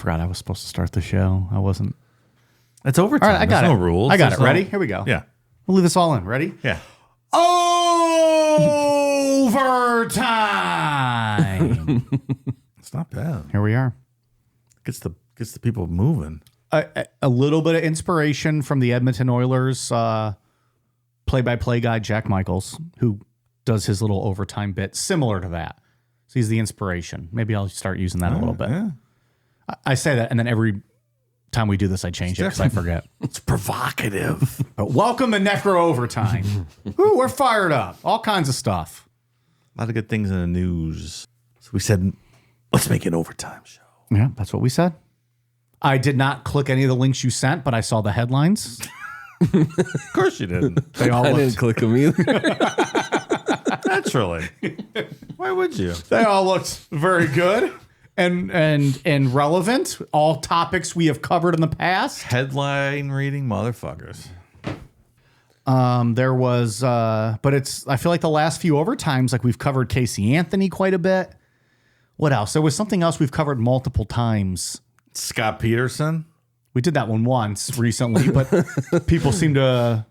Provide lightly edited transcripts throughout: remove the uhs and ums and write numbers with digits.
forgot I was supposed to start the show. I wasn't. It's overtime. All right, I got There's it. no rules. I got There's it. Ready? Here we go. Yeah. We'll leave this all in. Ready? Yeah. Overtime. It's not bad. Here we are. Gets the people moving. A little bit of inspiration from the Edmonton Oilers play-by-play guy, Jack Michaels, who does his little overtime bit similar to that. So he's the inspiration. Maybe I'll start using that a little bit. Yeah. I say that, and then every time we do this, I change it because I forget. It's provocative. But welcome to Necro Overtime. Woo, we're fired up. All kinds of stuff. A lot of good things in the news. So we said, let's make an overtime show. Yeah, that's what we said. I did not click any of the links you sent, but I saw the headlines. Of course you didn't. They all I looked, didn't click them either. Naturally. Why would you? they all looked very good and relevant. All topics we have covered in the past. Headline reading motherfuckers. There was, but I feel like the last few overtimes, like we've covered Casey Anthony quite a bit. What else? There was something else we've covered multiple times. Scott Peterson. We did that one once recently, but people seem to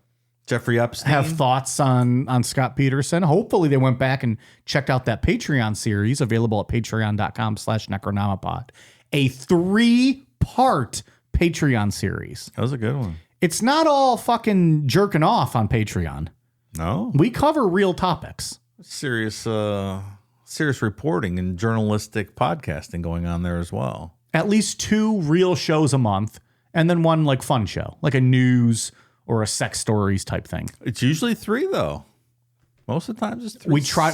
Jeffrey Epstein. have thoughts on Scott Peterson. Hopefully they went back and checked out that Patreon series available at patreon.com/Necronomipod. A 3-part Patreon series. That was a good one. It's not all fucking jerking off on Patreon. No? We cover real topics. Serious reporting and journalistic podcasting going on there as well. At least 2 real shows a month, and then one like fun show, like a news or a sex stories type thing. It's usually 3 though. Most of the time, just 3. We try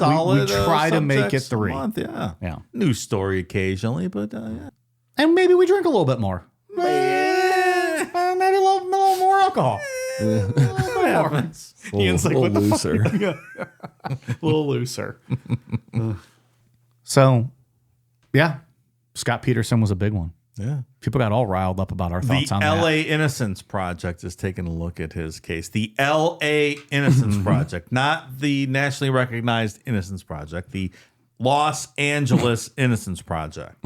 to make it 3. A month, yeah. Yeah. News story occasionally, but yeah. And maybe we drink a little bit more. Maybe a little more alcohol. What happens? Ian's like, what the looser. fuck? Yeah. A little looser. So, yeah, Scott Peterson was a big one. Yeah. People got all riled up about our thoughts The on LA Innocence Project is taking a look at his case. The LA Innocence Project, not the nationally recognized Innocence Project, the Los Angeles Innocence Project.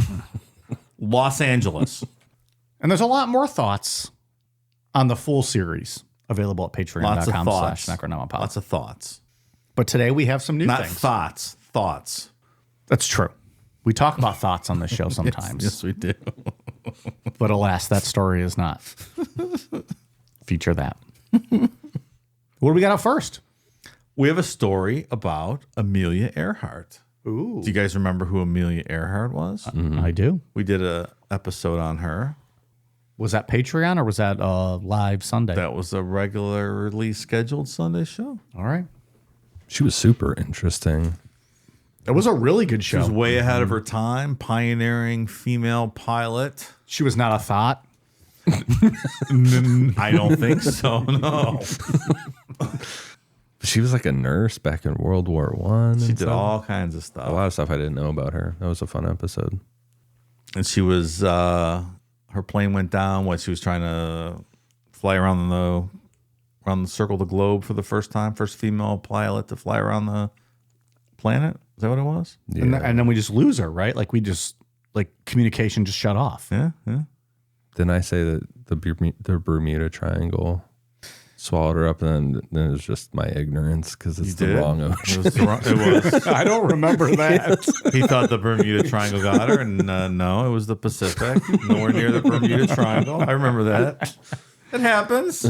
Los Angeles. And there's a lot more thoughts on the full series available at Lots of thoughts. patreon.com/Necronomipod. Lots of thoughts. But today we have some new Not things. thoughts. Thoughts. That's true. We talk about thoughts on this show sometimes. Yes, we do. But alas, that story is not. Feature that. What do we got up first? We have a story about Amelia Earhart. Ooh. Do you guys remember who Amelia Earhart was? I do. We did a episode on her. Was that Patreon or was that live Sunday? That was a regularly scheduled Sunday show. All right. She was super interesting. It was a really good She was show. way ahead of her time, pioneering female pilot. She was not a thought. I don't think so, no. She was like a nurse back in World War One. She did all kinds of stuff. a lot of stuff I didn't know about her. That was a fun episode. And she was, her plane went down when she was trying to fly around the circle of the globe for the first time. First female pilot to fly around the planet. Is that what it was? Yeah. And then we just lose her, right? Like we just, like communication just shut off. Yeah, yeah. Didn't I say that the Bermuda Triangle swallowed her up, and then it was just my ignorance because it's the wrong ocean. It was. I don't remember that. He thought the Bermuda Triangle got her, and no, it was the Pacific. Nowhere near the Bermuda Triangle. I remember that. It happens.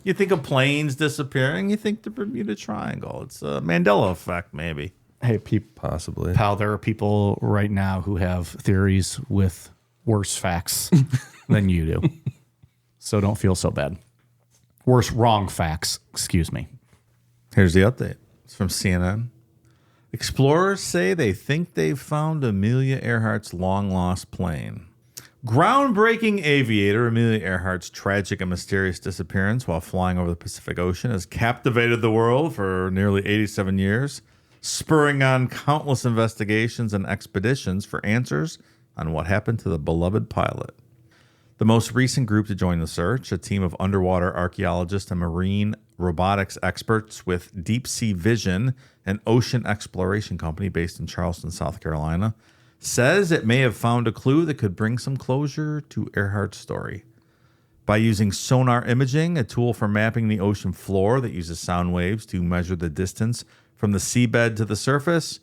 You think of planes disappearing, you think the Bermuda Triangle. It's a Mandela effect, maybe. Hey, Possibly. pal, there are people right now who have theories with worse facts than you do. So don't feel so bad. Wrong facts, excuse me. Here's the update. It's from CNN. Explorers say they think they've found Amelia Earhart's long-lost plane. Groundbreaking aviator Amelia Earhart's tragic and mysterious disappearance while flying over the Pacific Ocean has captivated the world for nearly 87 years, spurring on countless investigations and expeditions for answers on what happened to the beloved pilot. The most recent group to join the search, a team of underwater archaeologists and marine robotics experts with Deep Sea Vision, an ocean exploration company based in Charleston, South Carolina, says it may have found a clue that could bring some closure to Earhart's story. By using sonar imaging, a tool for mapping the ocean floor that uses sound waves to measure the distance from the seabed to the surface,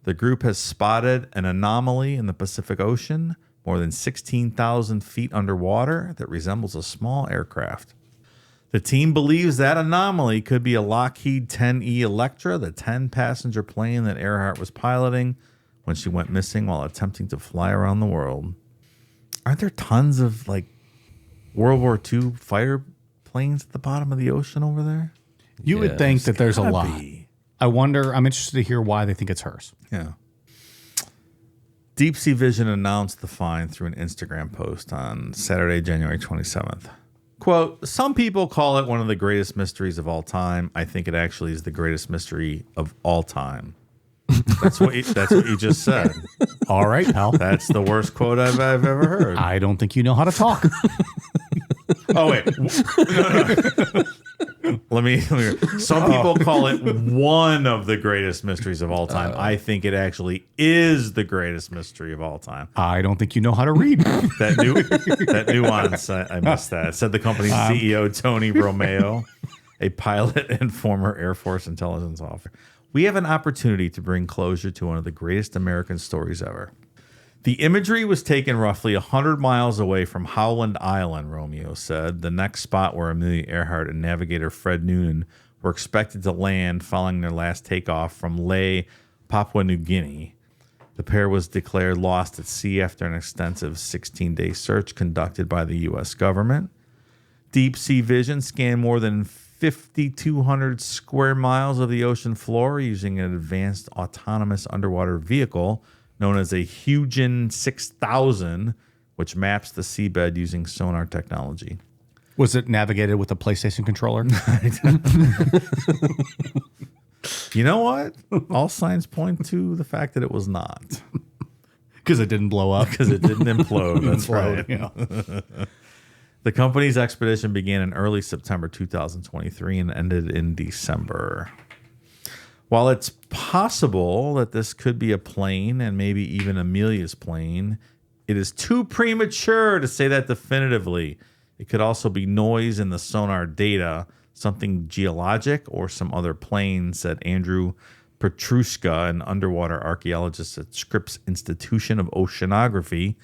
the group has spotted an anomaly in the Pacific Ocean, more than 16,000 feet underwater, that resembles a small aircraft. The team believes that anomaly could be a Lockheed 10E Electra, the 10-passenger plane that Earhart was piloting when she went missing while attempting to fly around the world. Aren't there tons of like World War II fighter planes at the bottom of the ocean over there? You would think that there's a Gotta lot. be. I wonder, I'm interested to hear why they think it's hers. Yeah. Deep Sea Vision announced the find through an Instagram post on Saturday, January 27th. Quote, some people call it one of the greatest mysteries of all time. I think it actually is the greatest mystery of all time. That's what you just said. All right, pal. That's the worst quote I've ever heard. I don't think you know how to talk. Oh, wait. Let me. Some people call it one of the greatest mysteries of all time. I think it actually is the greatest mystery of all time. I don't think you know how to read. That nuance, I missed that. Said the company's CEO, Tony Romeo, a pilot and former Air Force intelligence officer. We have an opportunity to bring closure to one of the greatest American stories ever. The imagery was taken roughly 100 miles away from Howland Island, Romeo said, the next spot where Amelia Earhart and navigator Fred Noonan were expected to land following their last takeoff from Lae, Papua New Guinea. The pair was declared lost at sea after an extensive 16-day search conducted by the U.S. government. Deep Sea Vision scanned more than 5,200 square miles of the ocean floor using an advanced autonomous underwater vehicle known as a Hugin 6000, which maps the seabed using sonar technology. Was it navigated with a PlayStation controller? You know what? All signs point to the fact that it was not. Because it didn't blow up. Because it didn't implode. That's right. Yeah. The company's expedition began in early September 2023 and ended in December. While it's possible that this could be a plane and maybe even Amelia's plane, it is too premature to say that definitively. It could also be noise in the sonar data, something geologic or some other plane, said Andrew Petrushka, an underwater archaeologist at Scripps Institution of Oceanography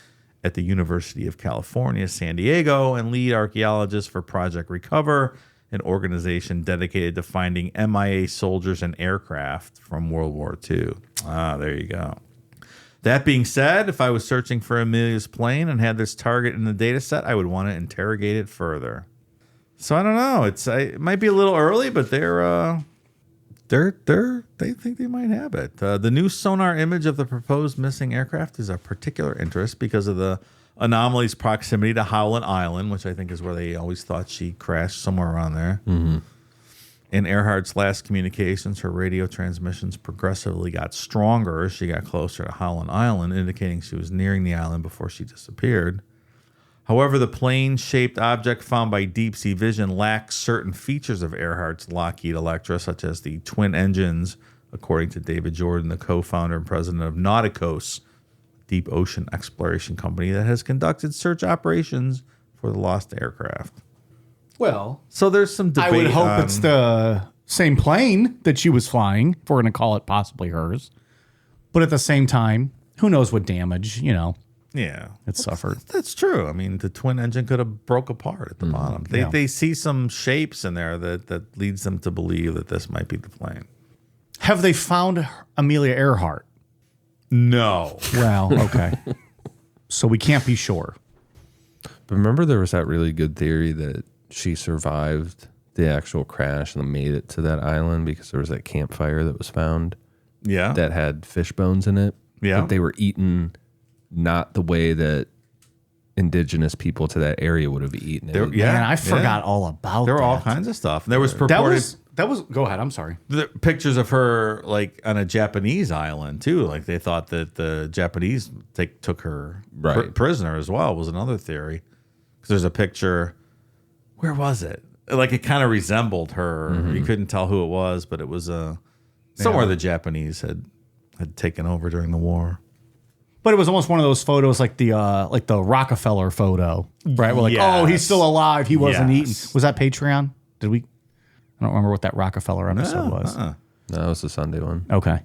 at the University of California, San Diego, and lead archaeologist for Project Recover, an organization dedicated to finding MIA soldiers and aircraft from World War II. Ah, there you go. That being said, if I was searching for Amelia's plane and had this target in the data set, I would want to interrogate it further. So I don't know. It might be a little early, but they think they might have it. The new sonar image of the proposed missing aircraft is of particular interest because of the anomaly's proximity to Howland Island, which I think is where they always thought she crashed, somewhere around there. Mm-hmm. In Earhart's last communications, her radio transmissions progressively got stronger as she got closer to Howland Island, indicating she was nearing the island before she disappeared. However, the plane-shaped object found by Deep Sea Vision lacks certain features of Earhart's Lockheed Electra, such as the twin engines, according to David Jordan, the co-founder and president of Nauticos, deep ocean exploration company that has conducted search operations for the lost aircraft. Well, so there's some debate. I would hope it's the same plane that she was flying, if we're going to call it possibly hers. But at the same time, who knows what damage, Yeah, it suffered. That's true. I mean, the twin engine could have broke apart at the bottom. They see some shapes in there that leads them to believe that this might be the plane. Have they found Amelia Earhart? No. Well, okay. So we can't be sure. But remember there was that really good theory that she survived the actual crash and made it to that island because there was that campfire that was found. Yeah. That had fish bones in it. Yeah. But they were eaten not the way that indigenous people to that area would have eaten it. Man, I forgot all about there that. were all kinds of stuff. There was purported... That was go ahead, I'm sorry. The pictures of her like on a Japanese island too. Like they thought that the Japanese took her prisoner as well, was another theory. Because there's a picture, where was it? Like it kind of resembled her. Mm-hmm. You couldn't tell who it was, but it was somewhere the Japanese had taken over during the war. But it was almost one of those photos like the Rockefeller photo, right? We're like, oh, he's still alive. He wasn't eaten. Was that Patreon? Did we? I don't remember what that Rockefeller episode was. No, it was the Sunday one. Okay.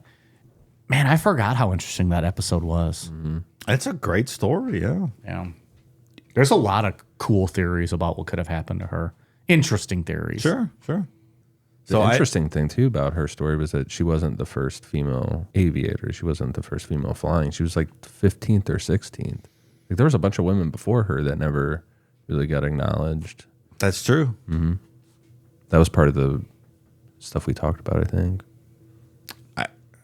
Man, I forgot how interesting that episode was. Mm-hmm. It's a great story, yeah. Yeah. There's a lot of cool theories about what could have happened to her. Interesting theories. Sure. The interesting thing, too, about her story was that she wasn't the first female aviator. She wasn't the first female flying. She was like 15th or 16th. Like, there was a bunch of women before her that never really got acknowledged. That's true. Mm-hmm. That was part of the stuff we talked about, I think.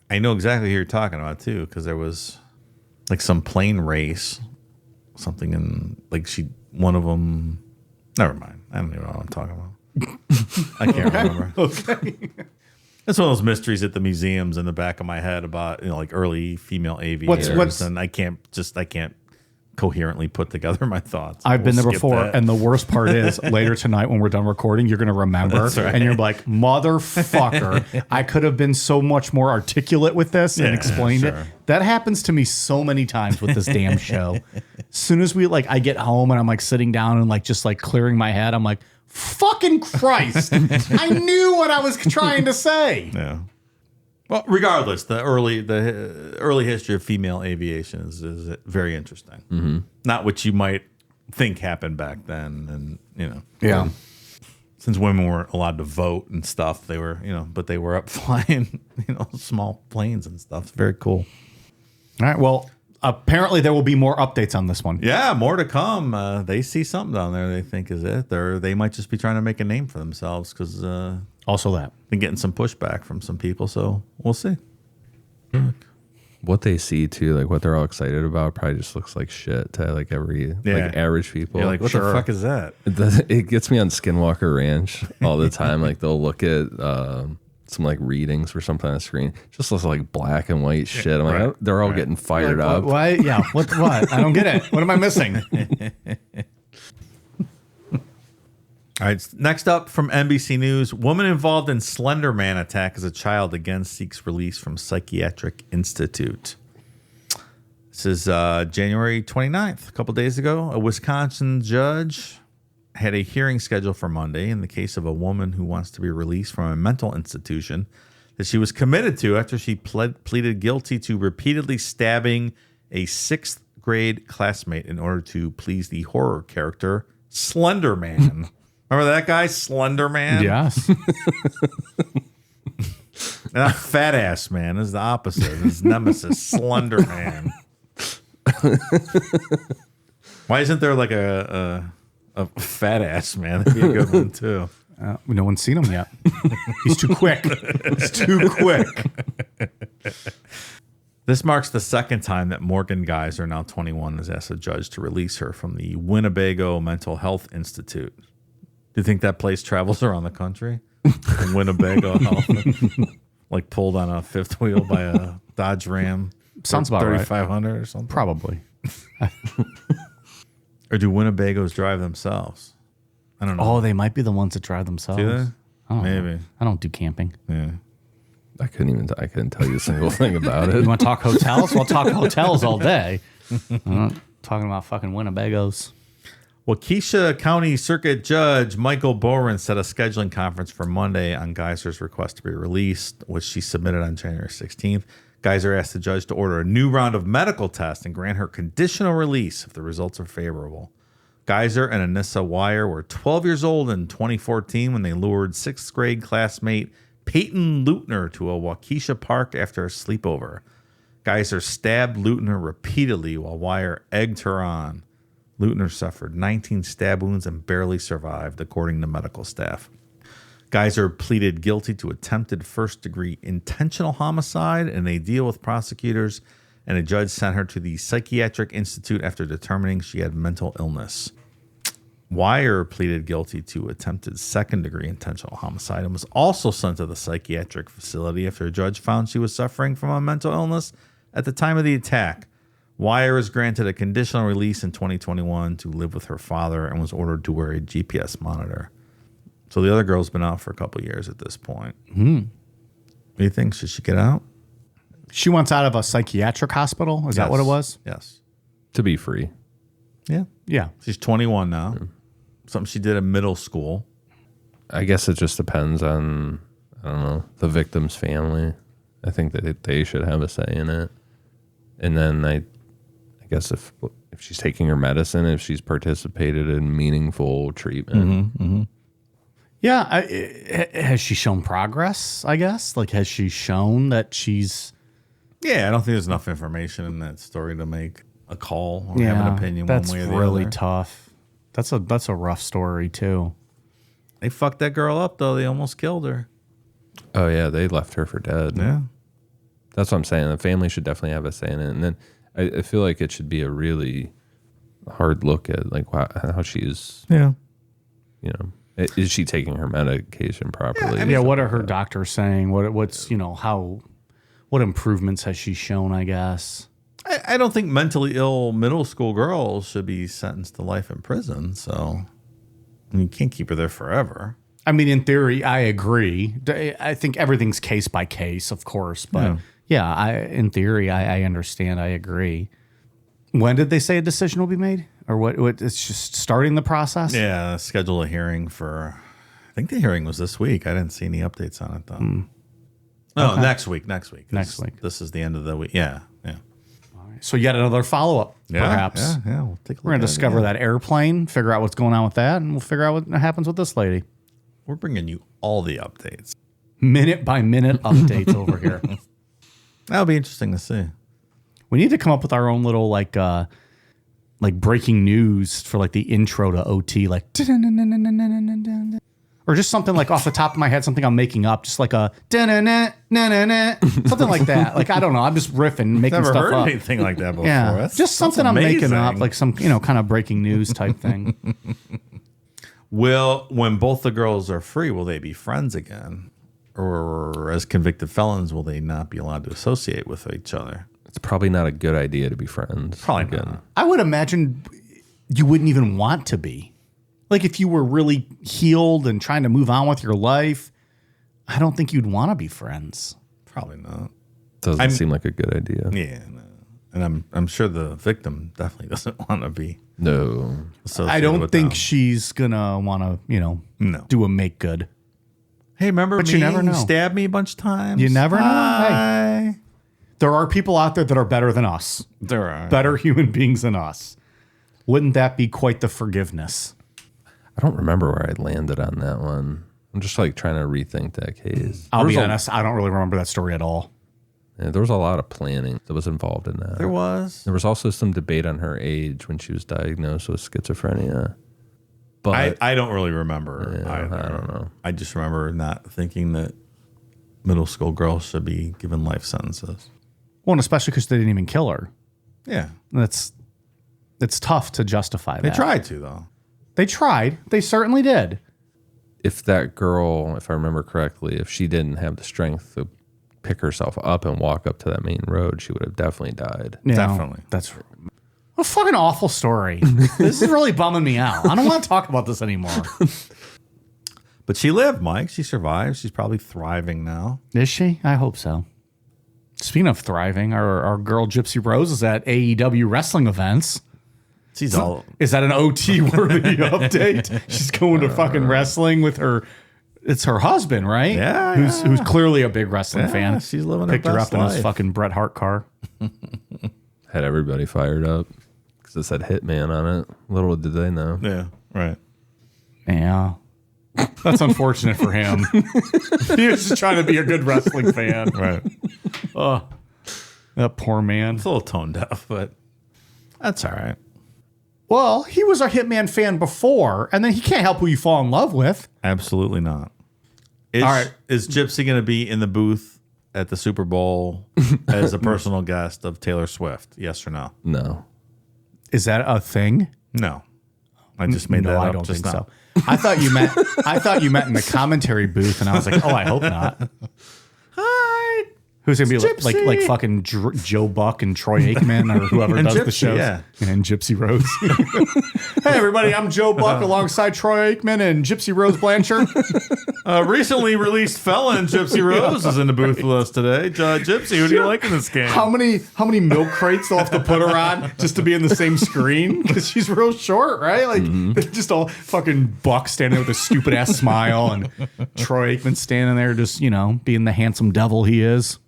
I know exactly who you're talking about, too, because there was like some plane race, something in, like one of them, never mind. I don't even know what I'm talking about. I can't remember. Okay. It's one of those mysteries at the museums in the back of my head about, like early female aviators. And I can't coherently put together my thoughts. I've been there before. And the worst part is later tonight when we're done recording, you're going to remember and you're like, motherfucker, I could have been so much more articulate with this and explained it. That happens to me so many times with this damn show. As soon as I get home and I'm like sitting down and just clearing my head, I'm like, fucking Christ. I knew what I was trying to say. Yeah. Well, regardless, the early history of female aviation is very interesting. Mm-hmm. Not what you might think happened back then, and yeah. Since women weren't allowed to vote and stuff, they were but they were up flying small planes and stuff. It's very cool. All right. Well, apparently there will be more updates on this one. Yeah, more to come. They see something down there they think is it, or they might just be trying to make a name for themselves because. Also that. Been getting some pushback from some people, so we'll see. What they see, too, what they're all excited about probably just looks like shit to average people. You're like, what the fuck is that? It gets me on Skinwalker Ranch all the time. They'll look at some readings for something on the screen. It just looks like black and white shit. I'm like, they're all getting fired up. Why? Yeah. What? I don't get it. What am I missing? All right, next up from NBC News, woman involved in Slenderman attack as a child again seeks release from Psychiatric Institute. This is January 29th, a couple days ago. A Wisconsin judge had a hearing scheduled for Monday in the case of a woman who wants to be released from a mental institution that she was committed to after she pleaded guilty to repeatedly stabbing a 6th grade classmate in order to please the horror character Slenderman. Remember that guy, Slenderman? Yes. Not fat ass man is the opposite. His nemesis, Slenderman. Why isn't there a fat ass man? That'd be a good one too. No one's seen him yet. He's too quick. He's too quick. This marks the second time that Morgan Geyser, now 21, has asked a judge to release her from the Winnebago Mental Health Institute. Do you think that place travels around the country? In Winnebago Health, pulled on a fifth wheel by a Dodge Ram. Sounds about right. 3500 or something. Probably. Or do Winnebagos drive themselves? I don't know. Oh, they might be the ones that drive themselves. Do they? I don't Maybe. know. I don't do camping. Yeah. I couldn't tell you a single thing about it. You want to talk hotels? We'll talk hotels all day. I'm not talking about fucking Winnebagos. Waukesha County Circuit Judge Michael Boren set a scheduling conference for Monday on Geyser's request to be released, which she submitted on January 16th. Geyser asked the judge to order a new round of medical tests and grant her conditional release if the results are favorable. Geyser and Anissa Wire were 12 years old in 2014 when they lured 6th grade classmate Peyton Leutner to a Waukesha park after a sleepover. Geyser stabbed Leutner repeatedly while Wire egged her on. Leutner suffered 19 stab wounds and barely survived, according to medical staff. Geyser pleaded guilty to attempted first-degree intentional homicide in a deal with prosecutors, and a judge sent her to the Psychiatric Institute after determining she had mental illness. Wire pleaded guilty to attempted second-degree intentional homicide and was also sent to the psychiatric facility after a judge found she was suffering from a mental illness at the time of the attack. Wire was granted a conditional release in 2021 to live with her father and was ordered to wear a GPS monitor. So the other girl's been out for a couple of years at this point. What do you think? Should she get out? She wants out of a psychiatric hospital. Is that what it was? Yes. To be free. Yeah. Yeah. She's 21 now. Something she did in middle school. I guess it just depends on, I don't know, the victim's family. I think that they should have a say in it. And then I guess if she's taking her medicine, if she's participated in meaningful treatment. Yeah. Has she shown progress, I guess? Like, has she shown that she's... Yeah, I don't think there's enough information in that story to make a call or have an opinion one way or the other. That's really tough. That's a rough story, too. They fucked that girl up, though. They almost killed her. Oh, yeah, they left her for dead. Yeah. That's what I'm saying. The family should definitely have a say in it. And then I feel like it should be a really hard look at like how she's, Yeah. you know, is she taking her medication properly? Yeah, what are her doctors saying? What's, you know, what improvements has she shown, I guess? I don't think mentally ill middle school girls should be sentenced to life in prison. So I mean, you can't keep her there forever. I mean, in theory, I agree. I think everything's case by case, of course. But in theory, I understand. I agree. When did they say a decision will be made? Or what? It's just starting the process? Yeah, schedule a hearing for, I think the hearing was this week. I didn't see any updates on it, though. Oh, next week. Next week. This is the end of the week. Yeah. So yet another follow-up, perhaps. Yeah. We'll take a look. We're going to discover that airplane, figure out what's going on with that, and we'll figure out what happens with this lady. We're bringing you all the updates. Minute by minute updates over here. That'll be interesting to see. We need to come up with our own little like breaking news for like the intro to OT, like or just something like off the top of my head, something I'm making up, just like a something like that. Like I don't know, I'm just riffing, making Never stuff heard up. anything like that before. Yeah, That's just something I'm amazing. making up, like some kind of breaking news type thing. When both the girls are free, will they be friends again? Or as convicted felons, will they not be allowed to associate with each other? It's probably not a good idea to be friends. Probably not. I would imagine you wouldn't even want to be. Like if you were really healed and trying to move on with your life, I don't think you'd want to be friends. Probably not. Doesn't seem like a good idea. Yeah, no. And I'm sure the victim definitely doesn't want to be. No. I don't think she's gonna want to, do a make good. Hey, remember but me? You never know. You stabbed me a bunch of times. You never know. Hi. Hey, there are people out there that are better than us. There are better human beings than us. Wouldn't that be quite the forgiveness? I don't remember where I landed on that one. I'm just like trying to rethink that case. I'll be honest, I don't really remember that story at all. Yeah, there was a lot of planning that was involved in that. There was. There was also some debate on her age when she was diagnosed with schizophrenia. But I don't really remember. Yeah, I don't know. I just remember not thinking that middle school girls should be given life sentences. Well, and especially because they didn't even kill her. Yeah. It's tough to justify that. They tried to, though. They tried. They certainly did. If that girl, if I remember correctly, if she didn't have the strength to pick herself up and walk up to that main road, she would have definitely died. Yeah, definitely. That's a fucking awful story. This is really bumming me out. I don't want to talk about this anymore. But she lived, Mike. She survived. She's probably thriving now. Is she? I hope so. Speaking of thriving, our girl Gypsy Rose is at AEW wrestling events. She's all. Is that an OT worthy update? She's going to fucking wrestling with her. It's her husband, right? Yeah. Who's clearly a big wrestling fan. She's living Picked her her best up in life. his fucking Bret Hart car. Had everybody fired up because it said Hitman on it. Little did they know. Yeah, right. Yeah. That's unfortunate for him. He was just trying to be a good wrestling fan. Right. Oh, that poor man. It's a little tone deaf, but that's all right. Well, he was a Hitman fan before, and then he can't help who you fall in love with. Absolutely not. All right. Is Gypsy going to be in the booth at the Super Bowl as a personal guest of Taylor Swift? Yes or no? No. Is that a thing? No. I just made that up. I don't just think now. so. I thought you meant in the commentary booth, and I was like, oh, I hope not. Hi. Who's gonna be like fucking Joe Buck and Troy Aikman or whoever does the shows? Yeah. And Gypsy Rose. Hey everybody, I'm Joe Buck alongside Troy Aikman and Gypsy Rose Blanchard. Recently released felon Gypsy Rose is in the booth with us today. Gypsy, who do you like in this game? How many milk crates they'll have to put her on just to be in the same screen? Because she's real short, right? Like just all fucking Buck standing there with a stupid ass smile and Troy Aikman standing there just, being the handsome devil he is.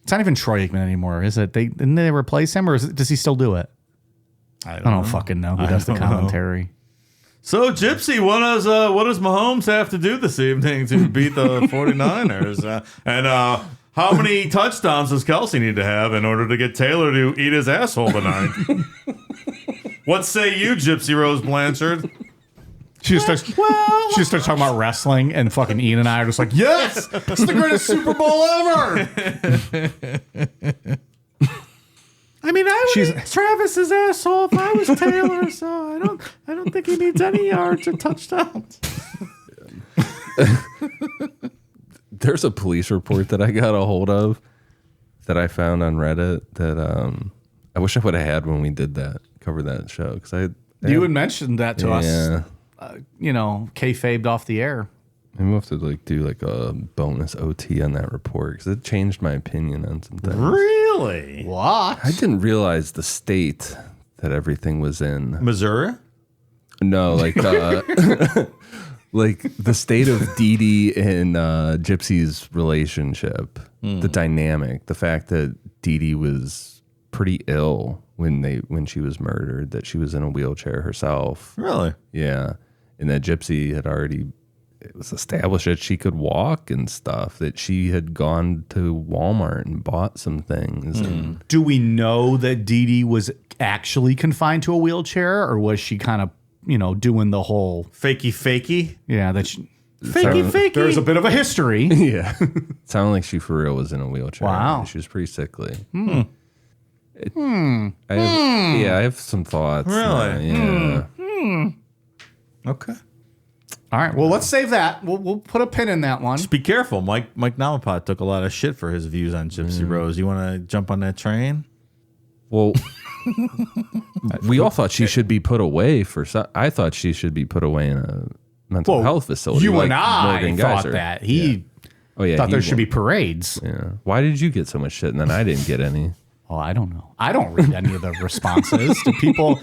It's not even Troy Aikman anymore, is it? Didn't they replace him, or does he still do it? I don't fucking know who does the commentary. So, Gypsy, what does Mahomes have to do this evening to beat the 49ers? And how many touchdowns does Kelsey need to have in order to get Taylor to eat his asshole tonight? What say you, Gypsy Rose Blanchard? She just starts talking about wrestling, and fucking Ian and I are just like, yes, it's the greatest Super Bowl ever. I mean, I would eat Travis's asshole if I was Taylor, so I don't think he needs any yards or touchdowns. There's a police report that I got a hold of that I found on Reddit that I wish I would have had when we did cover that show, because you had mentioned that to us. Kayfabed off the air. And we'll have to do a bonus OT on that report, because it changed my opinion on some things. Really? What? I didn't realize the state that everything was in. Missouri? No, like the state of Dee Dee and Gypsy's relationship, the dynamic, the fact that Dee Dee was pretty ill when she was murdered, that she was in a wheelchair herself. Really? Yeah. And that Gypsy had it was established that she could walk and stuff, that she had gone to Walmart and bought some things. And do we know that Dee Dee was actually confined to a wheelchair, or was she kind of, doing the whole fakey? Yeah, that she, fakey. There's a bit of a history. Yeah. It sounded like she for real was in a wheelchair. Wow. She was pretty sickly. I have some thoughts. Really? Yeah. Okay. All right. Well, let's save that. We'll put a pin in that one. Just be careful. Mike Namapat took a lot of shit for his views on Gypsy Rose. You want to jump on that train? Well, we all thought she should be put away I thought she should be put away in a mental health facility. You like and I Morgan thought Geyser. that. He thought there should be parades. Yeah. Why did you get so much shit and then I didn't get any? Oh, I don't know. I don't read any of the responses to people.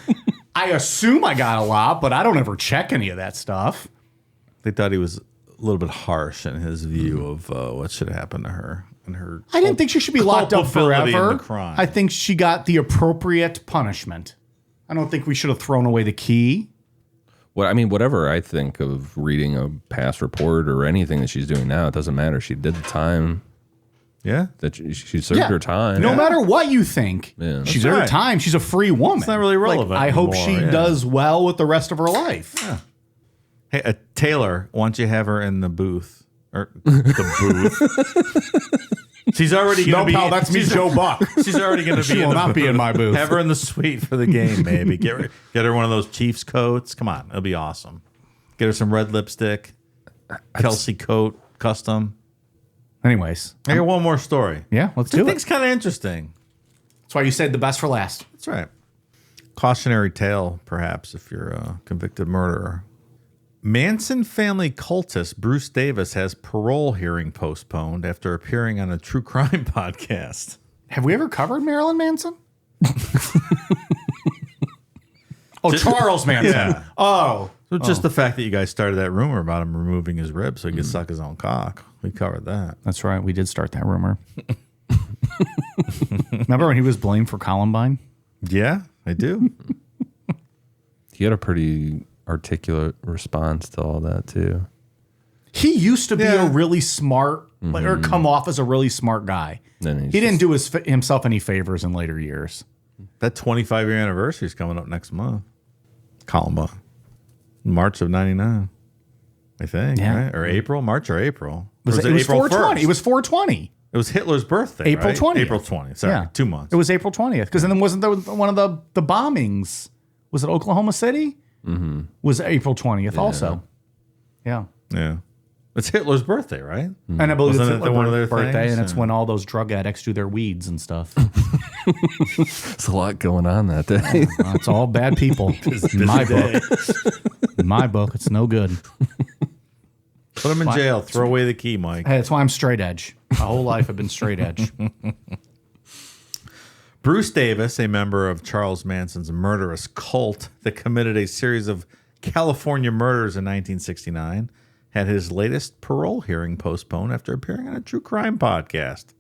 I assume I got a lot, but I don't ever check any of that stuff. They thought he was a little bit harsh in his view of what should happen to her and her. I didn't think she should be locked up culpability in forever. the crime. I think she got the appropriate punishment. I don't think we should have thrown away the key. Well, I mean, whatever I think of reading a past report or anything that she's doing now, it doesn't matter. She did the time. Yeah, that she served her time. No matter what you think, she's served her time. She's a free woman. It's not really relevant. I hope she does well with the rest of her life. Yeah. Hey, Taylor, why don't you have her in the booth? Or the booth. She's already going to be. No, pal, that's me, Joe Buck. She's already going to be. She will not be in my booth. Have her in the suite for the game, maybe. Get her one of those Chiefs coats. Come on, it'll be awesome. Get her some red lipstick, Kelsey coat, custom. Anyways, I got one more story. Yeah, let's do it. I think it's kind of interesting. That's why you said the best for last. That's right. Cautionary tale, perhaps, if you're a convicted murderer. Manson family cultist Bruce Davis has parole hearing postponed after appearing on a true crime podcast. Have we ever covered Marilyn Manson? Charles Manson. Yeah. Oh. So just the fact that you guys started that rumor about him removing his ribs so he could suck his own cock. We covered that. That's right. We did start that rumor. Remember when he was blamed for Columbine? Yeah, I do. He had a pretty articulate response to all that too. He used to be a really smart, or come off as a really smart guy. He didn't do himself any favors in later years. That 25-year anniversary is coming up next month. Columbine. March of 99, I think, right? Or April? March or April? It was April 420. It was 420. It was Hitler's birthday, April 20th. April 20th. Sorry, 2 months. It was April 20th. Because then wasn't there one of the bombings? Was it Oklahoma City? Was April 20th also. Yeah. Yeah. It's Hitler's birthday, right? And I believe Wasn't it's it one of their Hitler's birthday, things? and it's when all those drug addicts do their weeds and stuff. There's a lot going on that day. It's all bad people. In my book. In my book, it's no good. Put him in jail. Throw away the key, Mike. Hey, that's why I'm straight edge. My whole life I've been straight edge. Bruce Davis, a member of Charles Manson's murderous cult that committed a series of California murders in 1969, had his latest parole hearing postponed after appearing on a true crime podcast.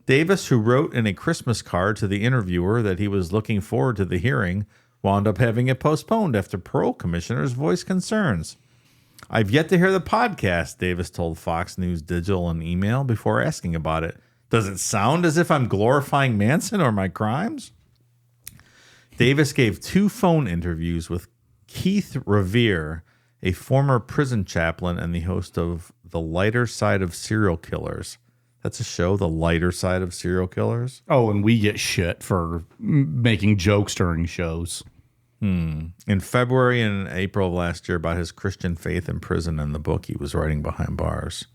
Davis, who wrote in a Christmas card to the interviewer that he was looking forward to the hearing, wound up having it postponed after parole commissioners voiced concerns. I've yet to hear the podcast, Davis told Fox News Digital in email before asking about it. Does it sound as if I'm glorifying Manson or my crimes? Davis gave 2 phone interviews with Keith Revere, a former prison chaplain and the host of The Lighter Side of Serial Killers. That's a show, The Lighter Side of Serial Killers. Oh, and we get shit for making jokes during shows. In February and April of last year about his Christian faith in prison and the book he was writing behind bars.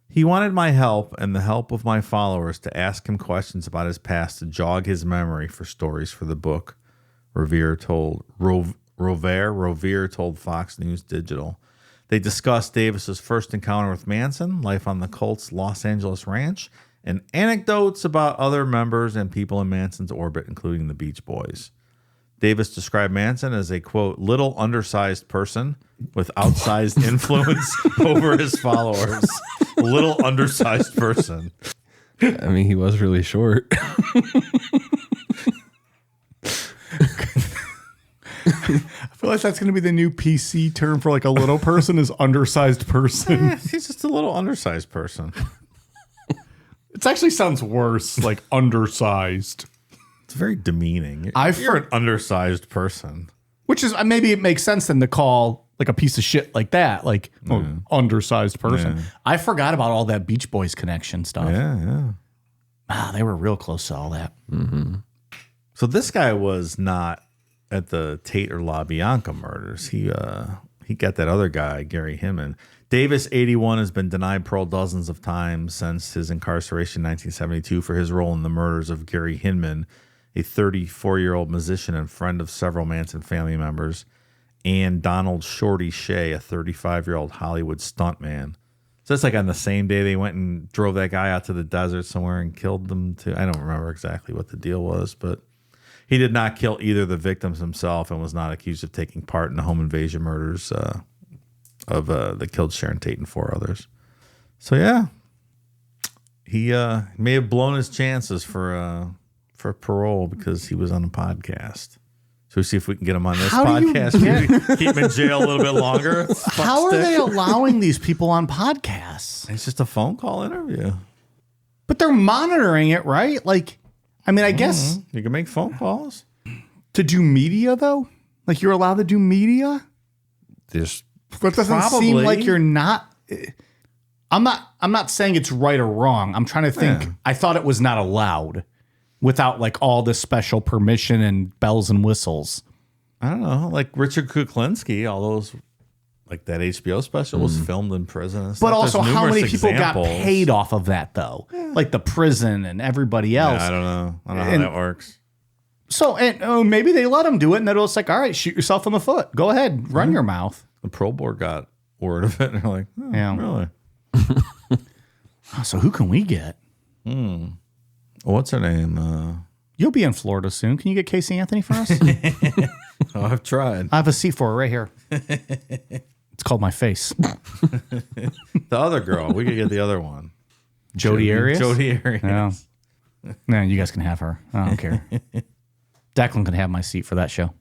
He wanted my help and the help of my followers to ask him questions about his past to jog his memory for stories for the book, Revere told Fox News Digital. They discussed Davis's first encounter with Manson, life on the cult's Los Angeles ranch, and anecdotes about other members and people in Manson's orbit, including the Beach Boys. Davis described Manson as a, quote, little undersized person with outsized influence over his followers. Little undersized person. I mean, he was really short. I feel like that's going to be the new PC term for like a little person is undersized person. He's just a little undersized person. It actually sounds worse, like undersized. It's very demeaning. I've You're heard an undersized person. Which is maybe it makes sense then to call like a piece of shit like that, like undersized person. Yeah. I forgot about all that Beach Boys connection stuff. Yeah. Wow, they were real close to all that. Mm-hmm. So this guy was not at the Tate or LaBianca murders. He got that other guy, Gary Hinman. Davis, 81, has been denied parole dozens of times since his incarceration in 1972 for his role in the murders of Gary Hinman, a 34-year-old musician and friend of several Manson family members, and Donald Shorty Shea, a 35-year-old Hollywood stuntman. So it's like on the same day they went and drove that guy out to the desert somewhere and killed them too. I don't remember exactly what the deal was, but he did not kill either of the victims himself and was not accused of taking part in the home invasion murders that killed Sharon Tate and 4 others. So yeah, he may have blown his chances for parole because he was on a podcast. So we see if we can get him on this podcast. Keep him in jail a little bit longer. How are they allowing these people on podcasts? It's just a phone call interview. But they're monitoring it, right? Like, I mean, I guess you can make phone calls to do media though. Like you're allowed to do media. There's But it doesn't seem like you're not. I'm not saying it's right or wrong. I'm trying to think. Yeah. I thought it was not allowed without like all this special permission and bells and whistles. I don't know. Like Richard Kuklinski, all those, like that HBO special was filmed in prison. And but also, how many people got paid off of that though? Yeah. Like the prison and everybody else. Yeah, I don't know. I don't know how that works. So maybe they let them do it, and then it's like, all right, shoot yourself in the foot. Go ahead, run your mouth. The parole board got word of it, and they're like, oh, yeah, really? So who can we get? What's her name? You'll be in Florida soon. Can you get Casey Anthony for us? Oh, I've tried. I have a seat for her right here. It's called my face. The other girl. We could get the other one. Jodi Arias? Jodi Arias. Yeah. No, you guys can have her. I don't care. Declan can have my seat for that show.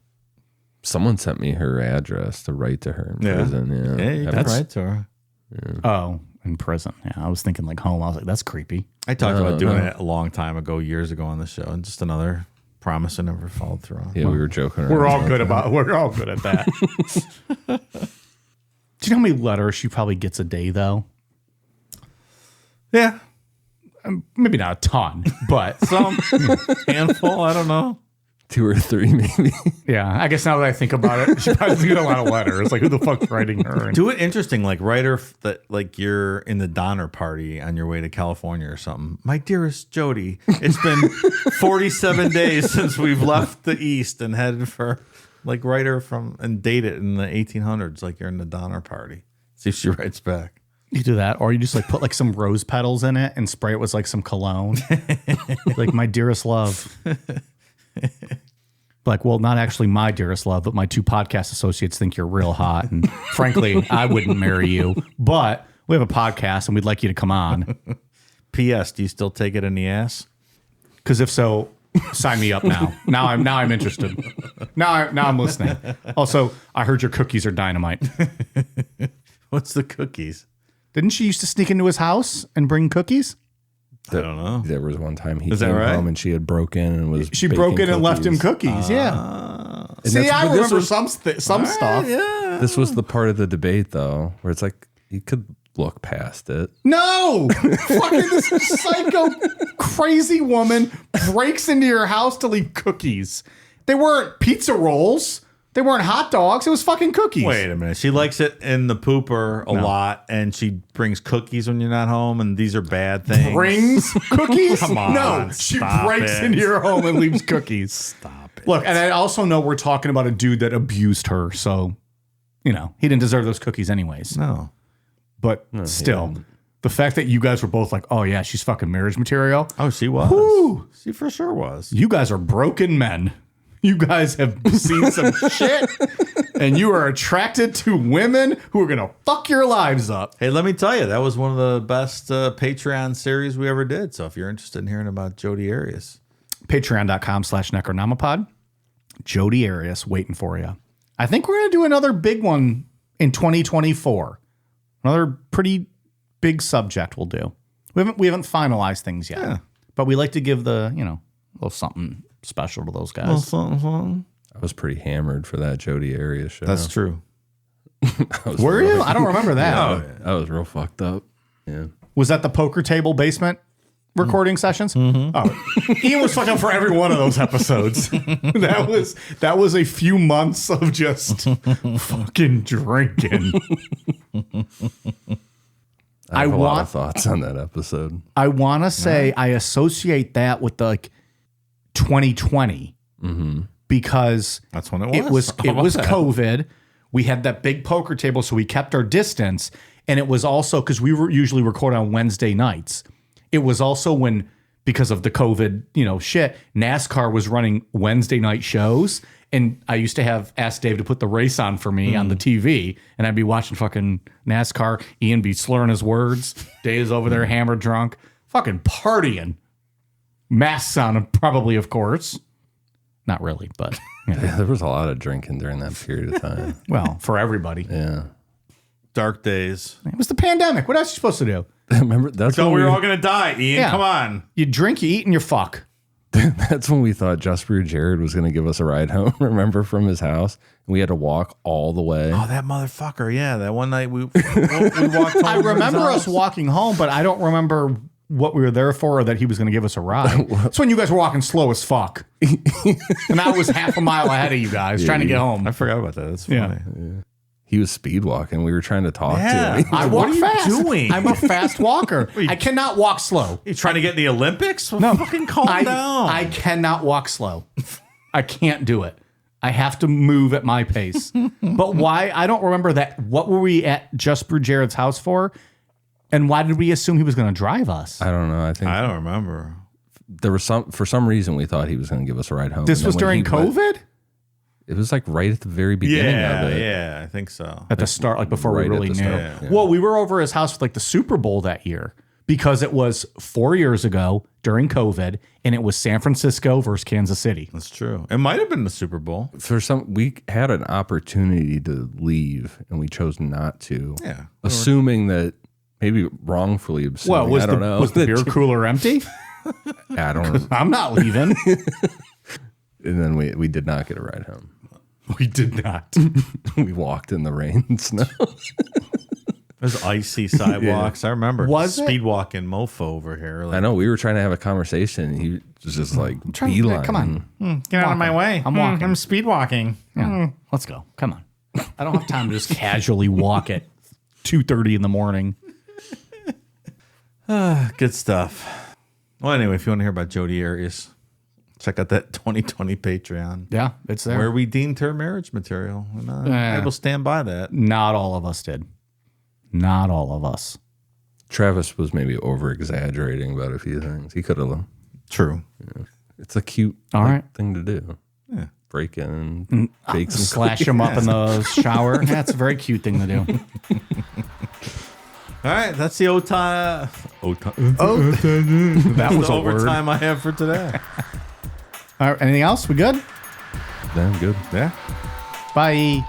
Someone sent me her address to write to her in prison. Yeah, you can write to her. Yeah. Oh, in prison. Yeah, I was thinking like home. I was like, that's creepy. I talked about doing it a long time ago, years ago on the show, and just another promise I never followed through on. Yeah, we were joking around. We're all good at that. Do you know how many letters she probably gets a day, though? Yeah. Maybe not a ton, but some handful. I don't know. 2 or 3 maybe. Yeah, I guess now that I think about it, she probably get a lot of letters. Like, who the fuck's writing her? Do it interesting, like writer that like you're in the Donner Party on your way to California or something. My dearest Jody, it's been 47 days since we've left the East and headed for like writer from and date it in the 1800s, like you're in the Donner Party. See if she writes back. You do that, or you just like put like some rose petals in it and spray it with like some cologne, like my dearest love. Like, well, not actually my dearest love, but my 2 podcast associates think you're real hot. And frankly, I wouldn't marry you, but we have a podcast and we'd like you to come on. P.S. Do you still take it in the ass? Because if so, sign me up now. Now I'm interested. Now I'm listening. Also, I heard your cookies are dynamite. What's the cookies? Didn't she used to sneak into his house and bring cookies? I don't know. There was one time he Is that came right? home and she had broken and was She broke in and left him cookies. Yeah. See, that's- I but this remember was- some stuff. Yeah. This was the part of the debate though, where it's like you could look past it. No, fucking this psycho, crazy woman breaks into your house to leave cookies. They weren't pizza rolls. They weren't hot dogs. It was fucking cookies. Wait a minute. She likes it in the pooper a lot, and she brings cookies when you're not home, and these are bad things. Brings cookies? Come on, No, she stop breaks it. into your home and leaves cookies. Stop it. Look, and I also know we're talking about a dude that abused her, so he didn't deserve those cookies anyways. No. But still, the fact that you guys were both like, "Oh yeah, she's fucking marriage material." Oh, she was. Woo. She for sure was. You guys are broken men. You guys have seen some shit, and you are attracted to women who are going to fuck your lives up. Hey, let me tell you, that was one of the best Patreon series we ever did. So if you're interested in hearing about Jodi Arias, Patreon.com/Necronomipod. Jodi Arias waiting for you. I think we're going to do another big one in 2024. Another pretty big subject we'll do. We haven't finalized things yet, Yeah. but we like to give the, a little something special to those guys. I was pretty hammered for that Jodi Arias show. That's true. Were you? I don't remember that. I was real fucked up. Yeah. Was that the poker table basement recording sessions? Mm-hmm. Oh, Ian was fucking for every one of those episodes. that was a few months of just fucking drinking. I have a lot of thoughts on that episode. I want to say I associate that with the 2020 because That's when it was. It was COVID. We had that big poker table, so we kept our distance, and it was also because we were usually record on Wednesday nights. It was also when, because of the COVID, shit, NASCAR was running Wednesday night shows, and I used to ask Dave to put the race on for me on the TV, and I'd be watching fucking NASCAR. Ian be slurring his words. Dave's over there hammered drunk, fucking partying. Masks on, probably, of course. Not really, but Yeah, there was a lot of drinking during that period of time. well, for everybody. Yeah. Dark days. It was the pandemic. What else are you supposed to do? Remember, that's So when we we were all gonna die, Ian. Yeah. Come on. You drink, you eat, and you fuck. That's when we thought Just Jared was going to give us a ride home. Remember, from his house, and we had to walk all the way. Oh, that motherfucker. Yeah, that one night we walked home. I remember us walking home, but I don't remember what we were there for or that he was going to give us a ride. That's when you guys were walking slow as fuck. And I was half a mile ahead of you guys trying to get home. I forgot about that. That's funny. Yeah. He was speed walking. We were trying to talk to him. I What walk are you fast. doing? I'm a fast walker. I cannot walk slow. You trying to get in the Olympics? Well, fucking calm down. I cannot walk slow. I can't do it. I have to move at my pace. But why? I don't remember that. What were we at Just Brew Jared's house for? And why did we assume he was going to drive us? I don't know. I think I don't remember. there was for some reason we thought he was going to give us a ride home. This And was then when during he went- COVID? It was like right at the very beginning of it. Yeah, I think so. At the start, like before Right we at really the knew. start, yeah. Well, we were over his house for like the Super Bowl that year because it was 4 years ago during COVID, and it was San Francisco versus Kansas City. That's true. It might have been the Super Bowl. We had an opportunity to leave and we chose not to. Yeah. Assuming that maybe wrongfully assuming, Well, was I don't know. was the beer cooler empty? I don't. I'm not leaving. And then we did not get a ride home. We did not. We walked in the rain and snow. There's icy sidewalks. I remember. Was it? Speed walking mofo over here. I know. We were trying to have a conversation. He was just like, beeline. Come on. Get out of my way. I'm walking. I'm speed walking. Yeah. Let's go. Come on. I don't have time to just casually walk at 2:30 in the morning. Good stuff. Well, anyway, if you want to hear about Jodi Arias, check out that 2020 Patreon. Yeah, it's there. Where we deemed her marriage material. And I will stand by that. Not all of us did. Not all of us. Travis was maybe over exaggerating about a few things. He could have. True. Yeah. It's a cute thing to do. Yeah. Break in and bake some slash them up in the shower. That's a very cute thing to do. All right, that's the that was the a overtime word. I have for today. All right, anything else? We good? Damn good. Yeah. Bye.